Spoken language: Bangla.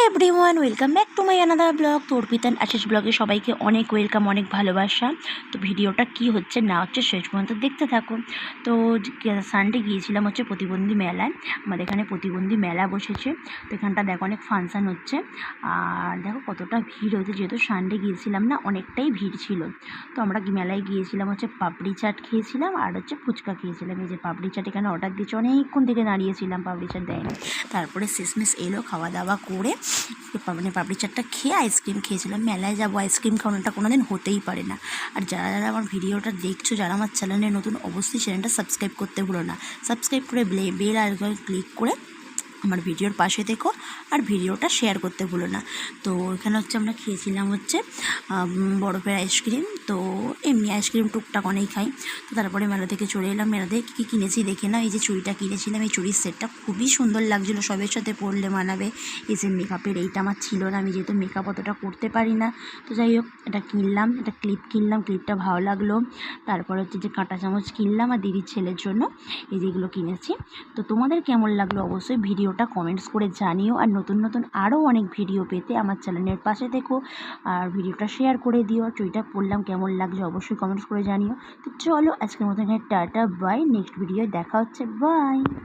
Everyone, welcome back to my another blog. তো অর্পিতা আশিস ব্লগে সবাইকে অনেক ওয়েলকাম, অনেক ভালোবাসা। তো ভিডিওটা কি হচ্ছে না হচ্ছে শেষ পর্যন্ত দেখতে থাকুন। তো সানডে গিয়েছিলাম হচ্ছে প্রতিবন্ধী মেলায়। আমাদের এখানে প্রতিবন্ধী মেলা বসেছে। তো এখানটা দেখো অনেক ফাংশান হচ্ছে, আর দেখো কতটা ভিড় হয়েছে। যেহেতু সানডে গিয়েছিলাম না, অনেকটাই ভিড় ছিল। তো আমরা মেলায় গিয়েছিলাম হচ্ছে পাপড়ি চাট খেয়েছিলাম আর হচ্ছে ফুচকা খেয়েছিলাম। এই যে পাপড়ি চাট এখানে অর্ডার দিয়েছে, অনেকক্ষণ থেকে দাঁড়িয়েছিলাম, পাপড়ি চাট দেয়নি। তারপরে শেষমেশ এলো, খাওয়া দাওয়া করে মানে পাপড়ি চাটটা খেয়ে আইসক্রিম খেয়েছিলাম। মেলায় যাবো আইসক্রিম খাওয়ানোটা কোনো দিন হতেই পারে না। আর যারা যারা আমার ভিডিওটা দেখছো, যারা আমার চ্যানেলে নতুন, অবশ্যই চ্যানেলটা সাবস্ক্রাইব করতে ভুলো না। সাবস্ক্রাইব করে বেল আইকনে ক্লিক করে আমার ভিডিওর পাশে দেখো, আর ভিডিওটা শেয়ার করতে ভুলো না। তো এখানে হচ্ছে আমরা খেয়েছিলাম হচ্ছে বরফের আইসক্রিম। তো এমনি আইসক্রিম টুকটাক অনেক খাই। তো তারপরে মেলা থেকে চলে এলাম। মেলা থেকে কী কিনেছি দেখে না। এই যে চুড়িটা কিনেছিলাম, এই চুড়ির সেটটা খুবই সুন্দর লাগছিলো, সবের সাথে পরলে মানাবে। এই যে মেকআপের এইটা আমার ছিল না, আমি যেহেতু মেকআপ অতটা করতে পারি না। তো যাই হোক, এটা কিনলাম, এটা ক্লিপ কিনলাম, ক্লিপটা ভালো লাগলো। তারপর হচ্ছে যে কাঁটা চামচ কিনলাম আর দিদির ছেলের জন্য এই যেগুলো কিনেছি। তো তোমাদের কেমন লাগলো অবশ্যই ভিডিওটা কমেন্টস করে জানিও। আর নতুন নতুন আরও অনেক ভিডিও পেতে আমার চ্যানেলের পাশে দেখো, আর ভিডিওটা শেয়ার করে দিও। চুড়িটা পরলাম, কেমন লাগছে অবশ্যই কমেন্টস করে জানিও। তো চলো আজকের মতো এখানে টাটা, বাই। নেক্সট ভিডিও দেখা হচ্ছে, বাই।